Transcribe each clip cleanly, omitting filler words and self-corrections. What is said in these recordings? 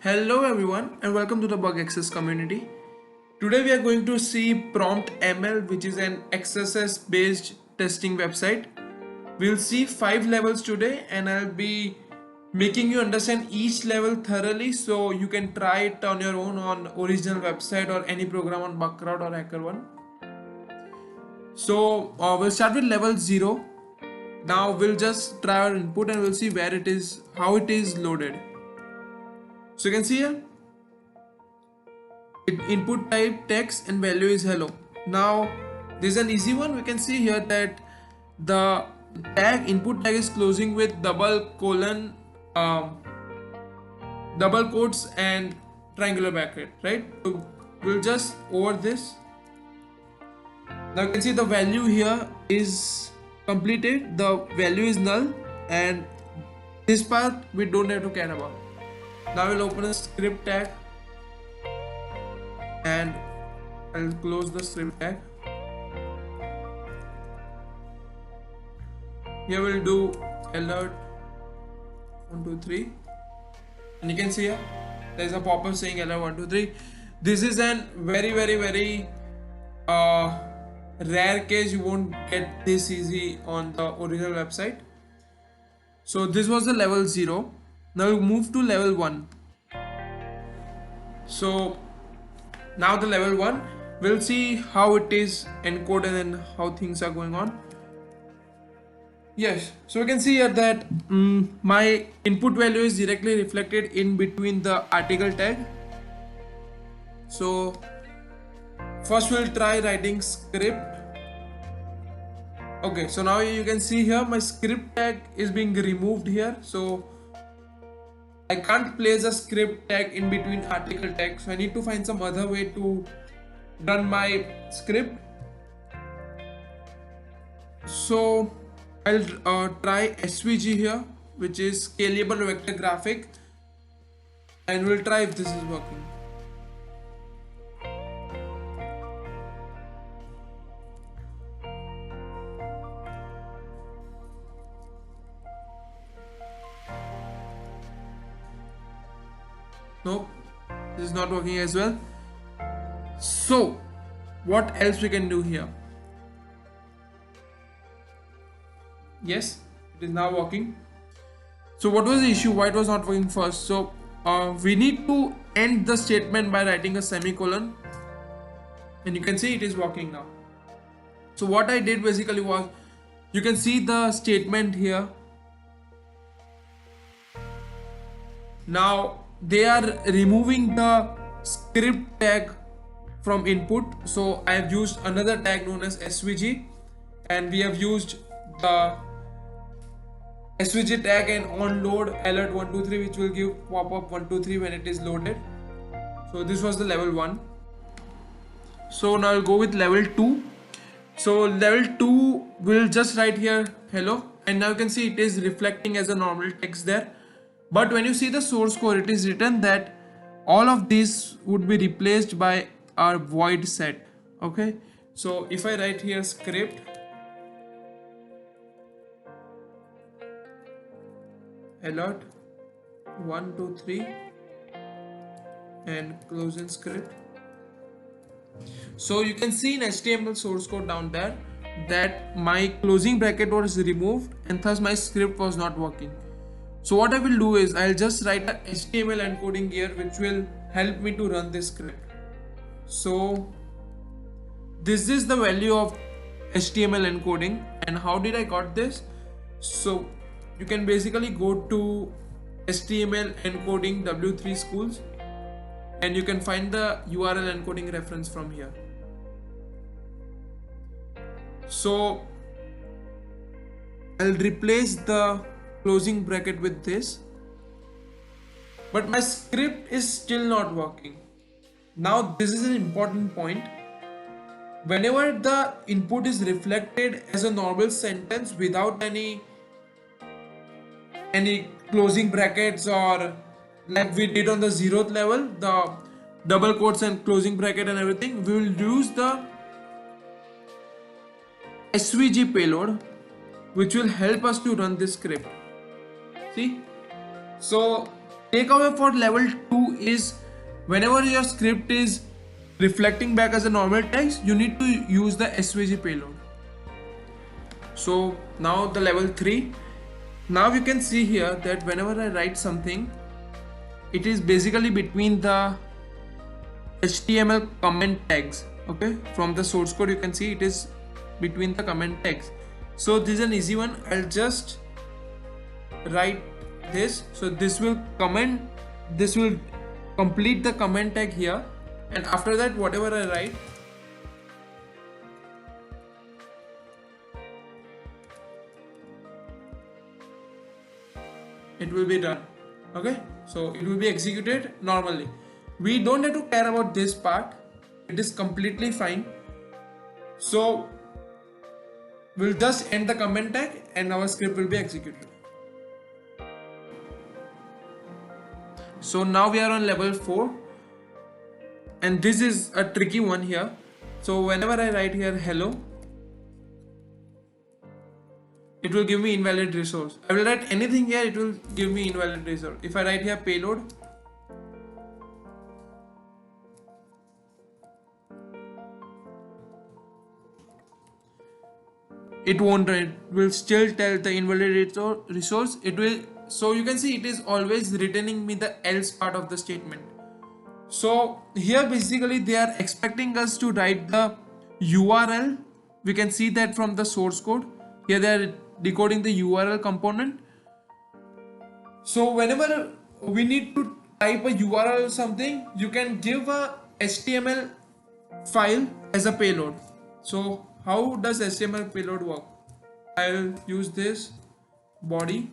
Hello everyone and welcome to the Bug Access community. Today we are going to see Prompt ML, which is an XSS based testing website. We'll see 5 levels today and I'll be making you understand each level thoroughly so you can try it on your own on original website or any program on Bugcrowd or HackerOne. So we'll start with level 0. Now we'll just try our input and we'll see where it is, how it is loaded. So you can see here input type text and value is hello. Now there's an easy one. We can see here that the tag input tag is closing with double colon, double quotes and triangular bracket, right? So we'll just over this. Now you can see the value here is completed, the value is null, and this part we don't have to care about. Now we'll open a script tag and I'll close the script tag. Here we'll do alert 123 and you can see here there's a pop-up saying alert 123. This is an very rare case. You won't get this easy on the original website. So this was the level 0. Now we move to level 1. So now the level 1, we'll see how it is encoded and how things are going on. Yes, so we can see here that my input value is directly reflected in between the article tag. So first we'll try writing script. Okay, so now you can see here my script tag is being removed here. So I can't place a script tag in between article tag, so I need to find some other way to run my script. So I'll try SVG here, which is scalable vector graphic, and we'll try if this is working. Nope, this is not working as well. So what else we can do here? Yes, it is now working. So what was the issue? Why it was not working first? So we need to end the statement by writing a semicolon, and you can see it is working now. So what I did basically was, you can see the statement here. Now they are removing the script tag from input, so I have used another tag known as SVG, and we have used the SVG tag and on load alert 123, which will give pop-up 123 when it is loaded. So this was the level 1. So now I'll go with level 2. So level 2 will just write here hello, and now you can see it is reflecting as a normal text there. But when you see the source code, it is written that all of these would be replaced by our void set. Okay, so if I write here script alert 123 and close in script, so you can see in HTML source code down there that my closing bracket was removed and thus my script was not working. So what I will do is I'll just write a HTML encoding here which will help me to run this script. So this is the value of HTML encoding, and how did I got this? So you can basically go to HTML encoding W3 schools and you can find the URL encoding reference from here. So I'll replace the closing bracket with this, but my script is still not working. Now this is an important point. Whenever the input is reflected as a normal sentence without any closing brackets, or like we did on the 0th level, the double quotes and closing bracket and everything, we will use the SVG payload, which will help us to run this script. See, so takeaway for level 2 is whenever your script is reflecting back as a normal text, you need to use the SVG payload. So now the level 3. Now you can see here that whenever I write something, it is basically between the HTML comment tags. Okay, from the source code you can see it is between the comment tags. So this is an easy one. I'll just write this. So this will complete the comment tag here, and after that whatever I write, it will be done. Okay, so it will be executed normally. We don't have to care about this part, it is completely fine. So we'll just end the comment tag and our script will be executed. So now we are on level 4, and this is a tricky one here. So whenever I write here hello, it will give me invalid resource. I will write anything here, it will give me invalid resource. If I write here payload, it won't run, it will still tell the invalid resource. It will, so you can see it is always returning me the else part of the statement. So here basically they are expecting us to write the URL. We can see that from the source code. Here they are decoding the URL component. So whenever we need to type a URL or something, you can give a HTML file as a payload. So how does HTML payload work? I'll use this body.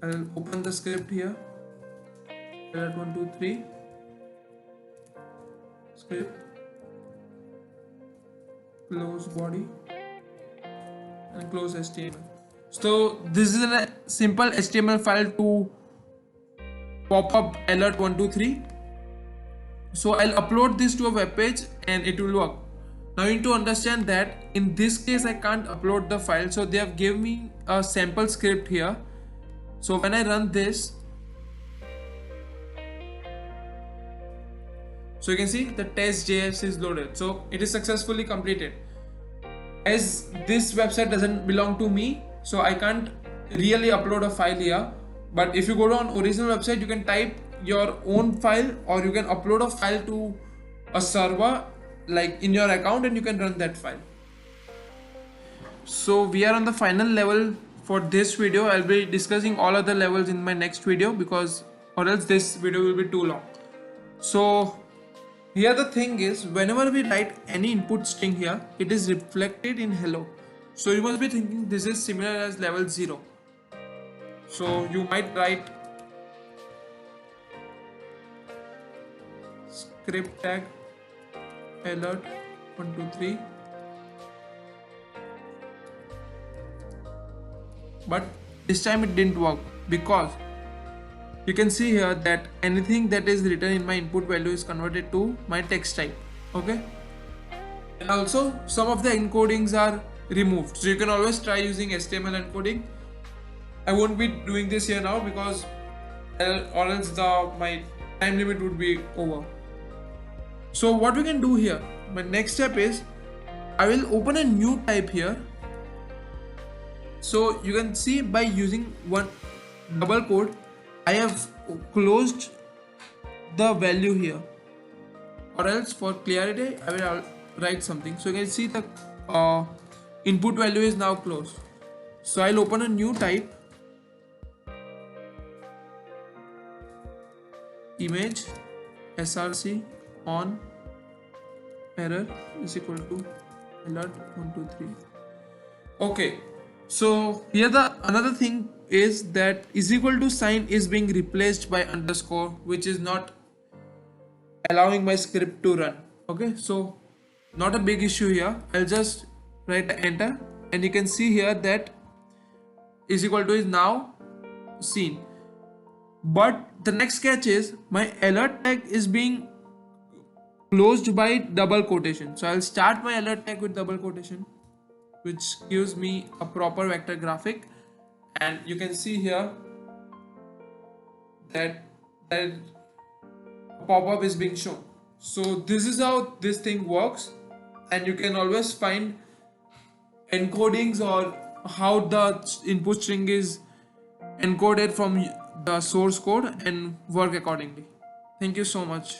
I'll open the script here. Alert 1, 2, 3. Script. Close body. And close HTML. So this is a simple HTML file to pop up alert 1, 2, 3. So I'll upload this to a web page and it will work. Now you need to understand that in this case I can't upload the file, so they have given me a sample script here. So when I run this, so you can see the test.js is loaded. So it is successfully completed. As this website doesn't belong to me, so I can't really upload a file here. But if you go on original website, you can type your own file, or you can upload a file to a server like in your account and you can run that file. So we are on the final level for this video. I'll be discussing all other levels in my next video, because or else this video will be too long. So here the thing is, whenever we write any input string here, it is reflected in hello. So you must be thinking this is similar as level 0. So you might write script tag alert 1, 2, 3, but this time it didn't work, because you can see here that anything that is written in my input value is converted to my text type. Okay, and also some of the encodings are removed, so you can always try using HTML encoding. I won't be doing this here now, because or else my time limit would be over. So what we can do here, my next step is I will open a new type here. So you can see by using one double quote, I have closed the value here, or else for clarity I will write something. So you can see the input value is now closed. So I'll open a new type, image src on error is equal to alert 1, 2, 3. Okay, so here the another thing is that is equal to sign is being replaced by underscore, which is not allowing my script to run. Okay, so not a big issue here. I'll just write enter, and you can see here that is equal to is now seen. But the next catch is my alert tag is being closed by double quotation. So I'll start my alert tag with double quotation, which gives me a proper vector graphic, and you can see here that that a pop-up is being shown. So this is how this thing works, and you can always find encodings or how the input string is encoded from the source code and work accordingly. Thank you so much.